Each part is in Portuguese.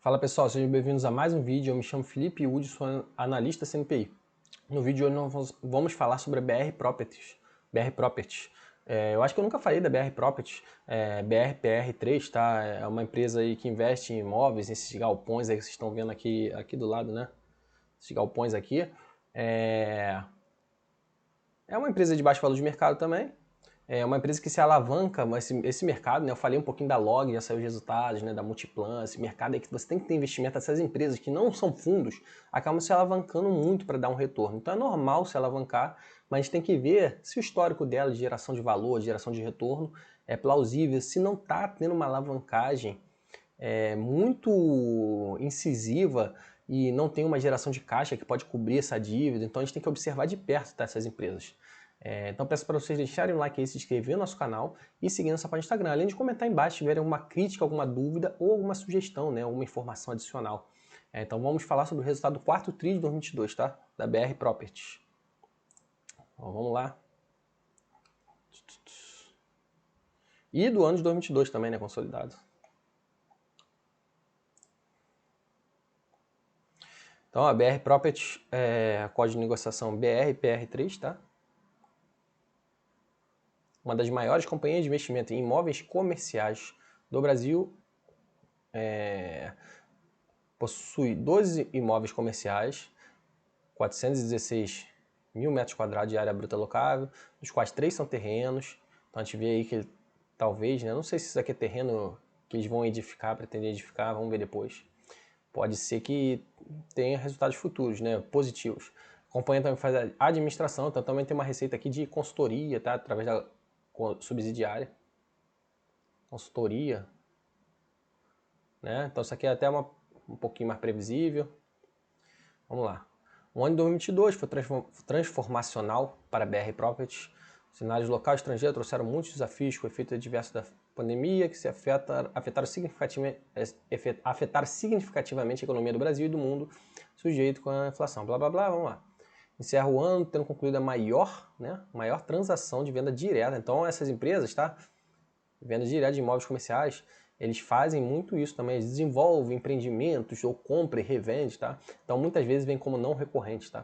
Fala pessoal, sejam bem-vindos a mais um vídeo. Eu me chamo Felipe Wood, sou analista CNPI. No vídeo de hoje nós vamos falar sobre a BR Properties. Eu acho que eu nunca falei da BR Properties, BRPR3, tá? É uma empresa aí que investe em imóveis, esses galpões aí que vocês estão vendo aqui do lado, né? Esses galpões aqui. É uma empresa de baixo valor de mercado também. É uma empresa que se alavanca, mas esse mercado, né, eu falei um pouquinho da Log, já saiu os resultados, né, da Multiplan, esse mercado aí que você tem que ter investimento, essas empresas que não são fundos, acabam se alavancando muito para dar um retorno. Então é normal se alavancar, mas a gente tem que ver se o histórico dela de geração de valor, de geração de retorno é plausível, se não está tendo uma alavancagem muito incisiva e não tem uma geração de caixa que pode cobrir essa dívida. Então a gente tem que observar de perto, tá, essas empresas. Então peço para vocês deixarem o like aí, se inscrever no nosso canal e seguir nossa página do Instagram. Além de comentar embaixo se tiverem alguma crítica, alguma dúvida ou alguma sugestão, né, alguma informação adicional. Então vamos falar sobre o resultado do quarto TRI de 2022, tá? Da BR Properties. Então, vamos lá. E do ano de 2022 também, né, consolidado. Então a BR Properties, código de negociação BRPR3, tá? Uma das maiores companhias de investimento em imóveis comerciais do Brasil, possui 12 imóveis comerciais, 416 mil metros quadrados de área bruta locável, dos quais 3 são terrenos. Então a gente vê aí que talvez, né, não sei se isso aqui é terreno que eles vão edificar, pretendem edificar, vamos ver depois. Pode ser que tenha resultados futuros, né, positivos. A companhia também faz a administração, então também tem uma receita aqui de consultoria, tá, através da subsidiária. Consultoria, né? Então isso aqui é até um pouquinho mais previsível. Vamos lá. O ano de 2022 foi transformacional para a BR Properties. Os cenários local e estrangeiro trouxeram muitos desafios com o efeito adverso da pandemia, que se afetaram significativamente a economia do Brasil e do mundo, sujeito com a inflação. Blá, blá, blá, vamos lá. Encerra o ano tendo concluído a maior transação de venda direta. Então essas empresas, tá? Venda direta de imóveis comerciais, eles fazem muito isso também, eles desenvolvem empreendimentos ou compra e revende, tá? Então muitas vezes vem como não recorrente, tá?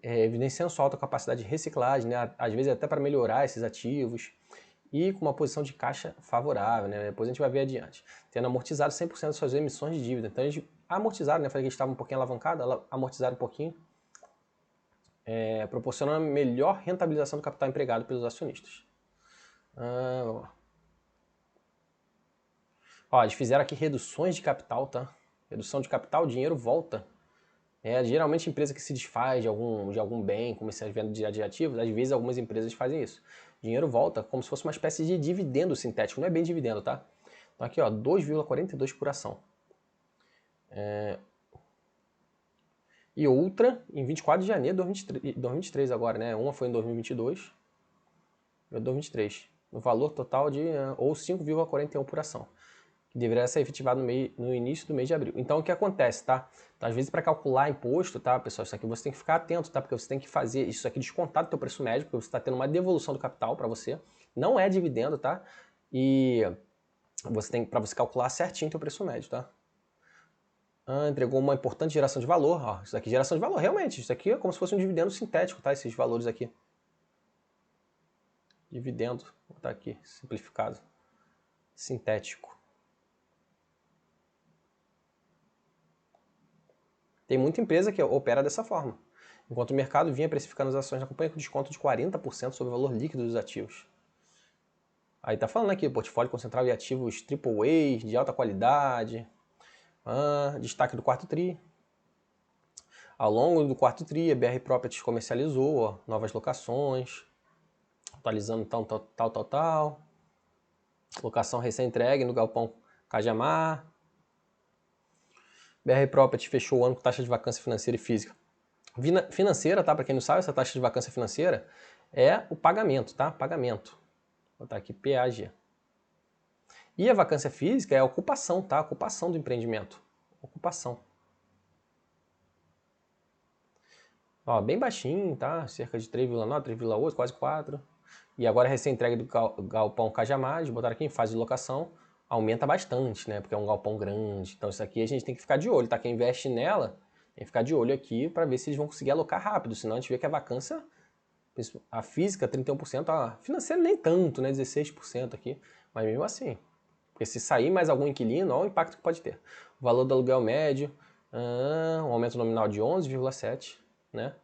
Evidenciando sua alta capacidade de reciclagem, né? Às vezes até para melhorar esses ativos e com uma posição de caixa favorável, né? Depois a gente vai ver adiante. Tendo amortizado 100% das suas emissões de dívida. Então eles amortizaram, né? Falei que eles estavam um pouquinho alavancados, amortizaram um pouquinho, proporcionando a melhor rentabilização do capital empregado pelos acionistas. Vamos lá. Ó, eles fizeram aqui reduções de capital, tá? Redução de capital, o dinheiro volta. Geralmente empresa que se desfaz de algum bem, comerciante de venda de ativos, às vezes algumas empresas fazem isso. Dinheiro volta como se fosse uma espécie de dividendo sintético, não é bem dividendo, tá? Então aqui, ó, 2,42 por ação. E outra em 24 de janeiro de 2023 agora, né? Uma foi em 2022 e outra em 2023. No valor total de ou 5,41 por ação, que deveria ser efetivado no início do mês de abril. Então o que acontece, tá? Então, às vezes para calcular imposto, tá, pessoal, isso aqui você tem que ficar atento, tá? Porque você tem que fazer isso aqui descontado do teu preço médio, porque você está tendo uma devolução do capital para você. Não é dividendo, tá? E você tem para você calcular certinho teu preço médio, tá? Entregou uma importante geração de valor, ó. Isso aqui geração de valor, realmente. Isso aqui é como se fosse um dividendo sintético, tá? Esses valores aqui. Dividendo, vou botar aqui, simplificado. Sintético. Tem muita empresa que opera dessa forma, enquanto o mercado vinha precificando as ações da companhia com desconto de 40% sobre o valor líquido dos ativos. Aí tá falando aqui, portfólio concentrado em ativos AAA, de alta qualidade, destaque do quarto TRI. Ao longo do quarto TRI, a BR Properties comercializou novas locações, atualizando tal. Locação recém-entregue no galpão Cajamar. BR Properties fechou o ano com taxa de vacância financeira e física. Financeira, tá? Para quem não sabe, essa taxa de vacância financeira é o pagamento, tá? Pagamento. Vou botar aqui PAG. E a vacância física é a ocupação, tá? A ocupação do empreendimento. Ocupação. Ó, bem baixinho, tá? Cerca de 3,9, 3,8, quase 4. E agora é recém-entregue do galpão Cajamar, botaram aqui em fase de locação. aumenta bastante, né? Porque é um galpão grande. Então isso aqui a gente tem que ficar de olho, tá? Quem investe nela tem que ficar de olho aqui para ver se eles vão conseguir alocar rápido, senão a gente vê que a vacância, a física 31%, a financeira nem tanto, né? 16% aqui, mas mesmo assim. Porque se sair mais algum inquilino, olha o impacto que pode ter. O valor do aluguel médio, um aumento nominal de 11,7%, né?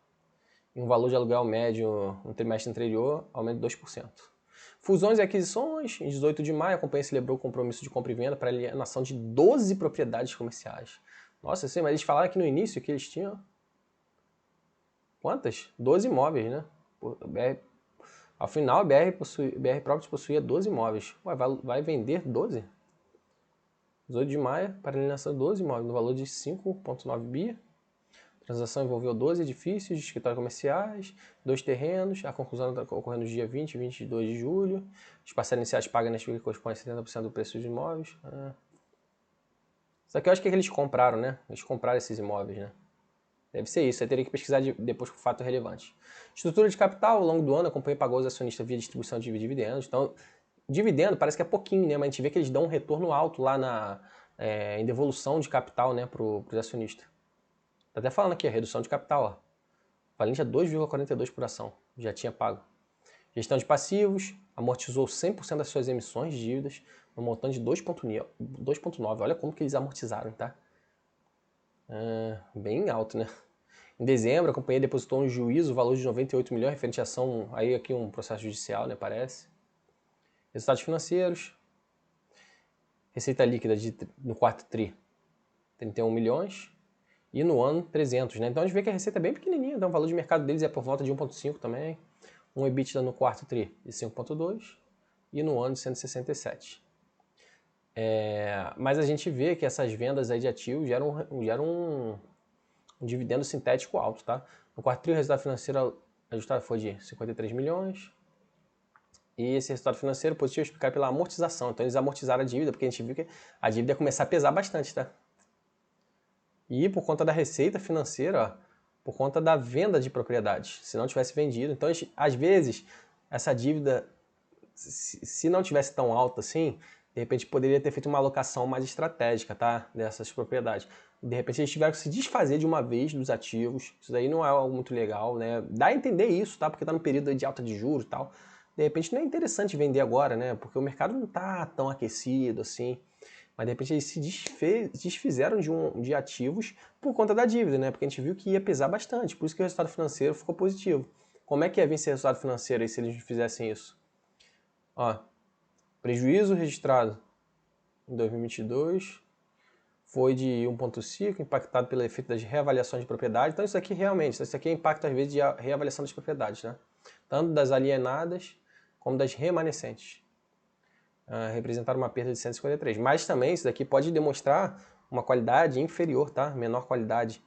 E um valor de aluguel médio no trimestre anterior, aumento de 2%. Fusões e aquisições, em 18 de maio, a companhia celebrou o compromisso de compra e venda para alienação de 12 propriedades comerciais. Nossa, sim, mas eles falaram aqui no início que eles tinham... Quantas? 12 imóveis, né? Ao final, a BR Properties possuía 12 imóveis. Ué, vai vender 12? 18 de maio, para alienação de 12 imóveis, no valor de 5,9 bi. A transação envolveu 12 edifícios de escritórios comerciais, 2 terrenos. A conclusão ocorreu no dia 20 e 22 de julho. As parcelas iniciais pagas na FII correspondem a 70% do preço dos imóveis. Isso aqui eu acho que eles compraram, né? Eles compraram esses imóveis, né? Deve ser isso, eu teria que pesquisar depois com fato relevante. Estrutura de capital, ao longo do ano, a companhia pagou aos acionistas via distribuição de dividendos. Então, dividendo parece que é pouquinho, né? Mas a gente vê que eles dão um retorno alto lá em devolução de capital, né, para os acionistas. Tá até falando aqui, a redução de capital, ó. Valente é 2,42 por ação, já tinha pago. Gestão de passivos, amortizou 100% das suas emissões de dívidas, no montante de 2,9. Olha como que eles amortizaram, tá? Bem alto, né? Em dezembro, a companhia depositou um juízo, o valor de 98 milhões, referente à ação, aí aqui um processo judicial, né, parece. Resultados financeiros. Receita líquida no quarto tri, 31 milhões. E no ano, 300, né? Então a gente vê que a receita é bem pequenininha, então o valor de mercado deles é por volta de 1,5 também. Um EBITDA no quarto tri de 5,2 e no ano de 167. Mas a gente vê que essas vendas aí de ativos geram um dividendo sintético alto, tá? No quarto tri, o resultado financeiro ajustado foi de 53 milhões. E esse resultado financeiro positivo é explicado pela amortização. Então eles amortizaram a dívida, porque a gente viu que a dívida ia começar a pesar bastante, tá? E por conta da receita financeira, ó, por conta da venda de propriedades, se não tivesse vendido. Então, às vezes, essa dívida, se não tivesse tão alta assim, de repente poderia ter feito uma alocação mais estratégica, tá? Dessas propriedades. De repente eles tiveram que se desfazer de uma vez dos ativos. Isso daí não é algo muito legal, né? Dá a entender isso, tá? Porque tá no período de alta de juros e tal. De repente não é interessante vender agora, né? Porque o mercado não tá tão aquecido assim. Mas de repente eles se desfizeram de ativos por conta da dívida, né? Porque a gente viu que ia pesar bastante. Por isso que o resultado financeiro ficou positivo. Como é que ia vir esse resultado financeiro aí se eles fizessem isso? Ó, prejuízo registrado em 2022 foi de 1,5, impactado pelo efeito das reavaliações de propriedade. Então isso aqui realmente, isso aqui é impacto às vezes de reavaliação das propriedades, né? Tanto das alienadas como das remanescentes. Representaram uma perda de 153. Mas também isso daqui pode demonstrar uma qualidade inferior, tá? Menor qualidade.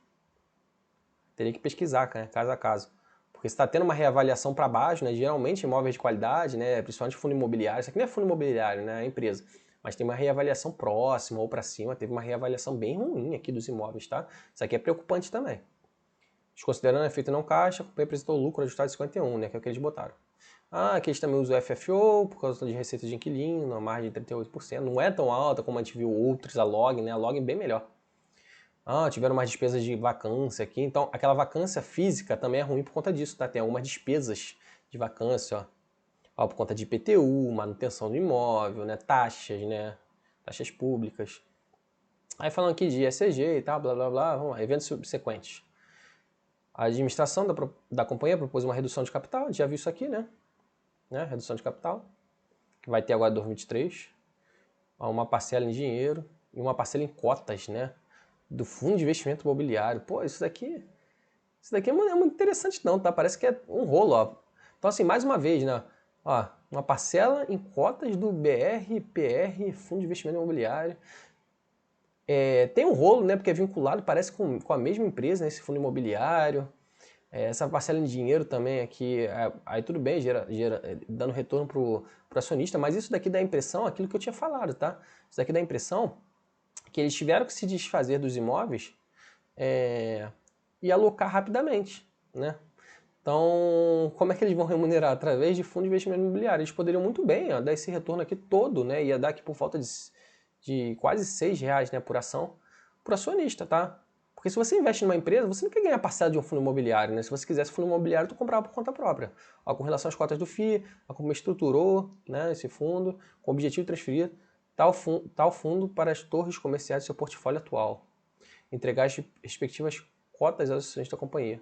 Teria que pesquisar, né? Caso a caso. Porque se está tendo uma reavaliação para baixo, né? Geralmente imóveis de qualidade, né? Principalmente fundo imobiliário. Isso aqui não é fundo imobiliário, né? É empresa. Mas tem uma reavaliação próxima ou para cima. Teve uma reavaliação bem ruim aqui dos imóveis, tá? Isso aqui é preocupante também. Desconsiderando efeito não caixa, a companhia apresentou lucro ajustado de 51, né? Que é o que eles botaram. Aqui eles também usam o FFO por causa de receita de inquilino, a margem de 38%. Não é tão alta como a gente viu outros, a Log, né? A Log é bem melhor. Tiveram mais despesas de vacância aqui. Então, aquela vacância física também é ruim por conta disso, tá? Tem algumas despesas de vacância, ó. Por conta de IPTU, manutenção do imóvel, né? Taxas, né? Taxas públicas. Aí falando aqui de ESG e tal, blá, blá, blá. Vamos lá, eventos subsequentes. A administração da companhia propôs uma redução de capital, a gente já viu isso aqui, né? Redução de capital, que vai ter agora em 2023. Uma parcela em dinheiro e uma parcela em cotas, né? Do fundo de investimento imobiliário. Pô, isso daqui não é muito interessante não, tá? Parece que é um rolo, ó. Então assim, mais uma vez, né? Ó, uma parcela em cotas do BRPR, Fundo de Investimento Imobiliário. Tem um rolo, né? Porque é vinculado, parece com a mesma empresa, né? Esse fundo imobiliário. Essa parcela em dinheiro também aqui, aí tudo bem, dando retorno pro acionista, mas isso daqui dá a impressão, aquilo que eu tinha falado, tá? Isso daqui dá a impressão que eles tiveram que se desfazer dos imóveis e alocar rapidamente, né? Então, como é que eles vão remunerar? Através de fundo de investimento imobiliário. Eles poderiam muito bem dar esse retorno aqui todo, né? Ia dar aqui por volta de de quase R$6, né, por ação, para o acionista, tá? Porque se você investe numa empresa, você não quer ganhar parcela de um fundo imobiliário, né? Se você quisesse fundo imobiliário, tu comprava por conta própria. Ó, com relação às cotas do FII, a como estruturou, né, esse fundo, com o objetivo de transferir tal fundo para as torres comerciais do seu portfólio atual. Entregar as respectivas cotas aos acionistas da companhia.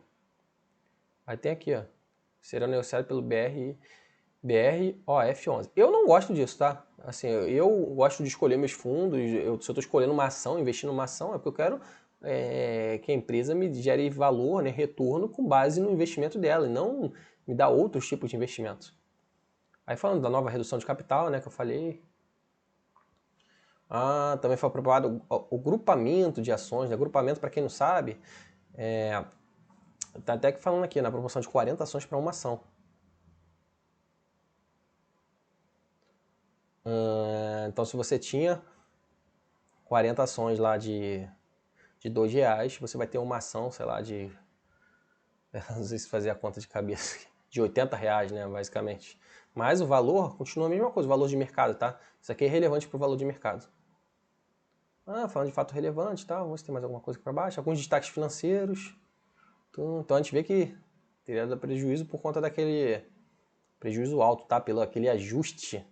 Aí tem aqui, ó. Será negociado pelo BROF11. Eu não gosto disso, tá? Assim, eu gosto de escolher meus fundos. Se eu estou escolhendo uma ação, investindo numa ação, é porque eu quero que a empresa me gere valor, né, retorno com base no investimento dela e não me dá outros tipos de investimento. Aí falando da nova redução de capital, né, que eu falei. Também foi aprovado o grupamento de ações, né? Grupamento, para quem não sabe, tá até que falando aqui, na proporção de 40 ações para uma ação. Então, se você tinha 40 ações lá de R$2, você vai ter uma ação, sei lá, de... não sei se fazer a conta de cabeça, de R$80, né, basicamente. Mas o valor continua a mesma coisa, o valor de mercado, tá? Isso aqui é relevante para o valor de mercado. Falando de fato relevante, tá? Vamos ver se tem mais alguma coisa aqui para baixo. Alguns destaques financeiros. Então a gente vê que teria dado prejuízo por conta daquele prejuízo alto, tá? Pelo aquele ajuste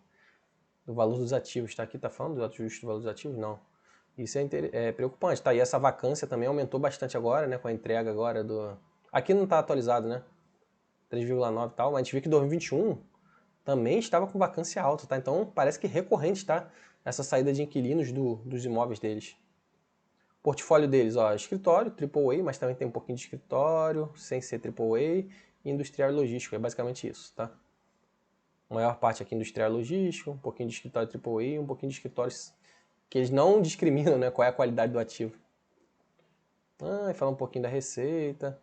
do valor dos ativos, tá? Aqui tá falando do ajuste do valor dos ativos? Não. Isso é preocupante, tá? E essa vacância também aumentou bastante agora, né? Com a entrega agora do... Aqui não tá atualizado, né? 3,9 e tal, mas a gente viu que 2021 também estava com vacância alta, tá? Então parece que recorrente, tá? Essa saída de inquilinos dos imóveis deles. Portfólio deles, ó, escritório, AAA, mas também tem um pouquinho de escritório, sem ser AAA, e industrial e logístico, é basicamente isso, tá? A maior parte aqui industrial e logístico, um pouquinho de escritório AAA e um pouquinho de escritórios que eles não discriminam, né, qual é a qualidade do ativo. E falar um pouquinho da receita,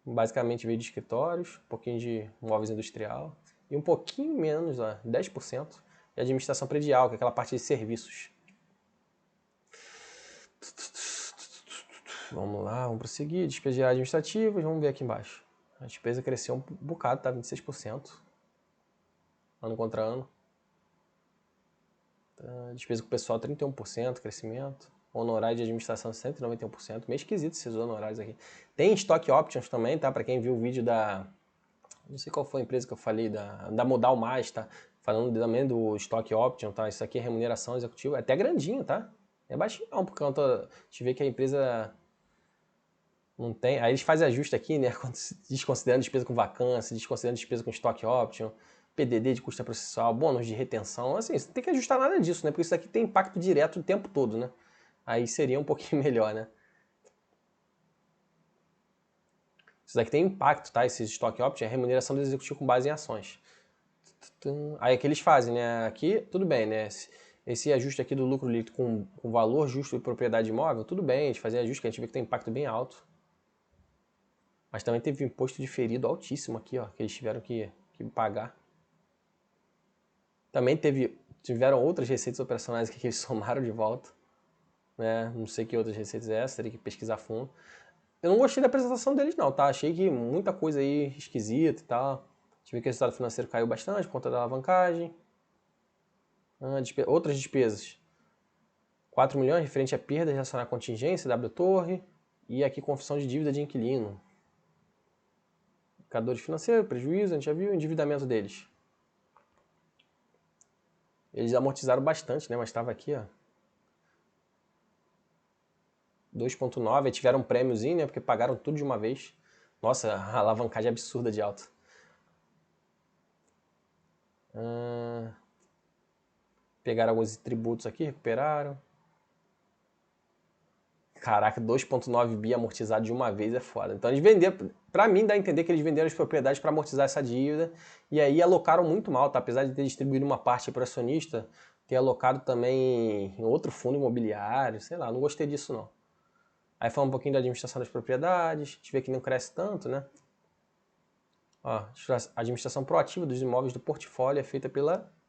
basicamente veio de escritórios, um pouquinho de móveis industrial e um pouquinho menos, ó, 10%, de administração predial, que é aquela parte de serviços. Vamos lá, vamos prosseguir. Despesas administrativas, vamos ver aqui embaixo. A despesa cresceu um bocado, tá? 26%. Ano contra ano. Despesa com o pessoal, 31%, crescimento. Honorário de administração, 191%. Meio esquisito esses honorários aqui. Tem stock options também, tá? Para quem viu o vídeo da... Não sei qual foi a empresa que eu falei, da Modal Mais, tá? Falando também do stock option, tá? Isso aqui é remuneração executiva. É até grandinho, tá? É baixinho não, porque a gente vê que a empresa... Não tem. Aí eles fazem ajuste aqui, né? Desconsiderando despesa com vacância, desconsiderando despesa com stock option, PDD de custo processual, bônus de retenção. Assim, você não tem que ajustar nada disso, né? Porque isso aqui tem impacto direto o tempo todo, né? Aí seria um pouquinho melhor, né? Isso daqui tem impacto, tá? Esse stock option é remuneração do executivo com base em ações. Aí é que eles fazem, né? Aqui, tudo bem, né? Esse ajuste aqui do lucro líquido com valor justo de propriedade imóvel, tudo bem, eles fazem ajuste que a gente vê que tem impacto bem alto. Mas também teve um imposto diferido altíssimo aqui, ó, que eles tiveram que pagar. Também tiveram outras receitas operacionais aqui que eles somaram de volta. Né? Não sei que outras receitas é essa, teria que pesquisar a fundo. Eu não gostei da apresentação deles não, tá? Achei que muita coisa aí esquisita e tal. Tive que o resultado financeiro caiu bastante por conta da alavancagem. Outras despesas. 4 milhões referente a perda relacionada à contingência, W Torre. E aqui confissão de dívida de inquilino. Indicadores financeiros, prejuízo, a gente já viu o endividamento deles. Eles amortizaram bastante, né? Mas estava aqui, ó. 2,9, tiveram um prêmiozinho, né? Porque pagaram tudo de uma vez. Nossa, a alavancagem é absurda de alta. Pegaram alguns tributos aqui, recuperaram. Caraca, 2,9 bi amortizado de uma vez é foda. Então eles venderam, pra mim dá a entender que eles venderam as propriedades para amortizar essa dívida e aí alocaram muito mal, tá? Apesar de ter distribuído uma parte para o acionista, ter alocado também em outro fundo imobiliário, sei lá, não gostei disso não. Aí fala um pouquinho da administração das propriedades, a gente vê que não cresce tanto, né? Ó, a administração proativa dos imóveis do portfólio é feita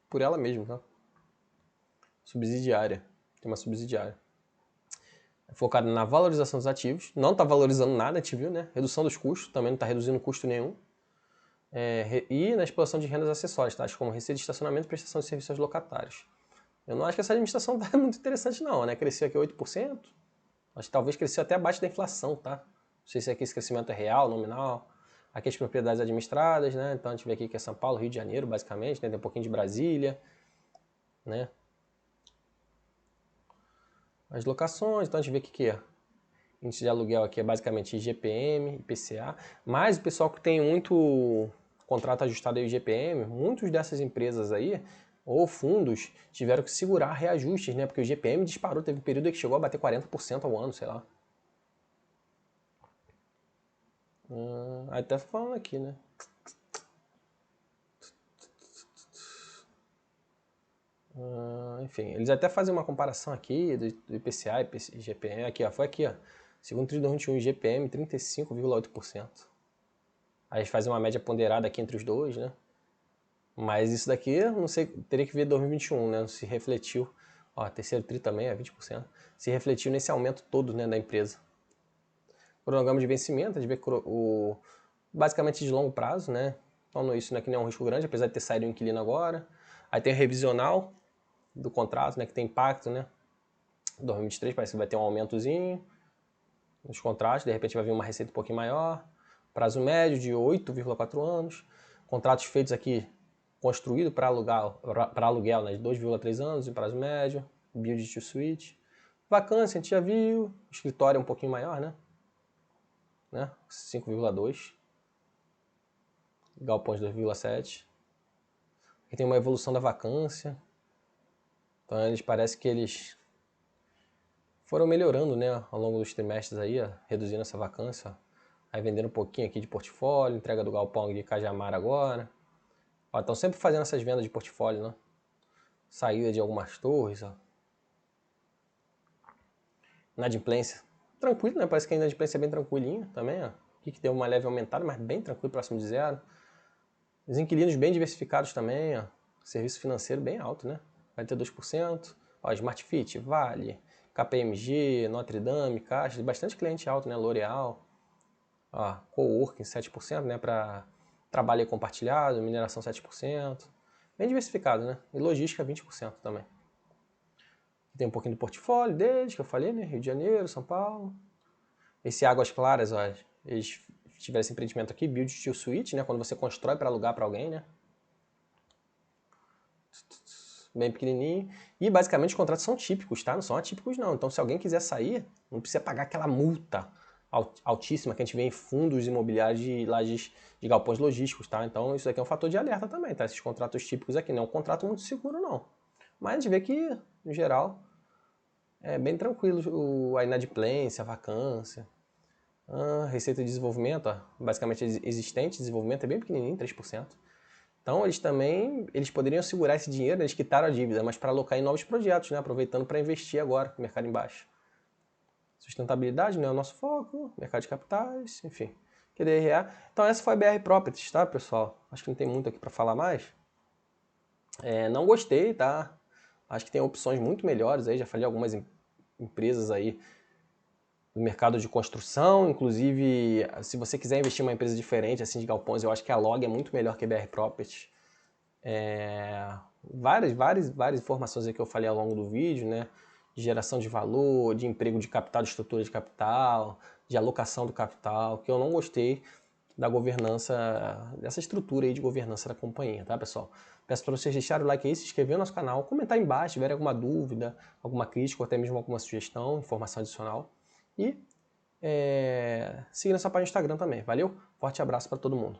por ela mesma, tá? Subsidiária, tem uma subsidiária. Focado na valorização dos ativos, não está valorizando nada, a gente viu, né? Redução dos custos, também não está reduzindo custo nenhum. E na exploração de rendas acessórias, tais como receita de estacionamento e prestação de serviços aos locatários. Eu não acho que essa administração tá muito interessante não, né? Cresceu aqui 8%. Acho que talvez cresceu até abaixo da inflação, tá? Não sei se aqui esse crescimento é real, nominal. Aqui as propriedades administradas, né? Então a gente vê aqui que é São Paulo, Rio de Janeiro, basicamente, né? Tem um pouquinho de Brasília, né? As locações, então a gente vê que é. Índice de aluguel aqui é basicamente IGPM, IPCA, mas o pessoal que tem muito contrato ajustado aí IGPM, muitas dessas empresas aí, ou fundos, tiveram que segurar reajustes, né? Porque o IGPM disparou, teve um período que chegou a bater 40% ao ano, sei lá. Aí tá falando aqui, né? Enfim, eles até fazem uma comparação aqui do IPCA e IGPM. Aqui, ó, foi aqui, ó. Segundo trimestre de 2021, IGPM 35,8%. Aí eles fazem uma média ponderada aqui entre os dois, né? Mas isso daqui, não sei, teria que ver 2021, né? Se refletiu. Ó, terceiro tri também é 20%. Se refletiu nesse aumento todo, né, da empresa. Cronograma de vencimento, a gente vê basicamente de longo prazo, né? Então isso não é que nem um risco grande, apesar de ter saído o inquilino agora. Aí tem o revisional do contrato, né, que tem impacto, né? 2023 parece que vai ter um aumentozinho nos contratos, de repente vai vir uma receita um pouquinho maior. Prazo médio de 8,4 anos. Contratos feitos aqui, construído para aluguel, né, de 2,3 anos em prazo médio. Build to suite. Vacância, a gente já viu. Escritório é um pouquinho maior, né? 5,2. Galpões 2,7. Aqui tem uma evolução da vacância. Então parece que eles foram melhorando, né, ao longo dos trimestres aí, ó, reduzindo essa vacância. Aí vendendo um pouquinho aqui de portfólio, entrega do galpão de Cajamar agora. Ó, estão sempre fazendo essas vendas de portfólio, né? Saída de algumas torres, ó. Inadimplência. Tranquilo, né? Parece que a inadimplência é bem tranquilinha também, ó. Aqui que deu uma leve aumentada, mas bem tranquilo, próximo de zero. Os inquilinos bem diversificados também, ó. Serviço financeiro bem alto, né? Vai ter 2%. Ó, Smart Fit, Vale, KPMG, Notre Dame, Caixa, bastante cliente alto, né? L'Oréal. Ó, Coworking 7%, né? Para trabalho compartilhado, mineração 7%. Bem diversificado, né? E logística 20% também. Tem um pouquinho do portfólio deles, que eu falei, né? Rio de Janeiro, São Paulo. Esse Águas Claras, ó, eles tiveram esse empreendimento aqui, Build to Suite, né? Quando você constrói para alugar para alguém, né? Bem pequenininho. E basicamente os contratos são típicos, tá? Não são atípicos não. Então se alguém quiser sair, não precisa pagar aquela multa altíssima que a gente vê em fundos imobiliários de lajes de galpões logísticos, tá? Então isso aqui é um fator de alerta também, tá? Esses contratos típicos aqui não é um contrato muito seguro não. Mas a gente vê que, no geral, é bem tranquilo a inadimplência, a vacância. Receita de desenvolvimento, ó, basicamente existente, desenvolvimento é bem pequenininho, 3%. Então eles poderiam segurar esse dinheiro, eles quitaram a dívida, mas para alocar em novos projetos, né? Aproveitando para investir agora no mercado em baixa. Sustentabilidade não é o nosso foco, mercado de capitais, enfim. QDRA. Então essa foi a BR Properties, tá, pessoal? Acho que não tem muito aqui para falar mais. Não gostei, tá? Acho que tem opções muito melhores aí, já falei algumas empresas aí no mercado de construção, inclusive se você quiser investir em uma empresa diferente, assim, de galpões, eu acho que a Log é muito melhor que a BR Properties. Várias informações aí que eu falei ao longo do vídeo, né? De geração de valor, de emprego de capital, de estrutura de capital, de alocação do capital, que eu não gostei da governança, dessa estrutura aí de governança da companhia, tá, pessoal? Peço para vocês deixarem o like aí, se inscrever no nosso canal, comentar aí embaixo, se tiver alguma dúvida, alguma crítica ou até mesmo alguma sugestão, informação adicional. E siga nossa página no Instagram também. Valeu? Forte abraço para todo mundo.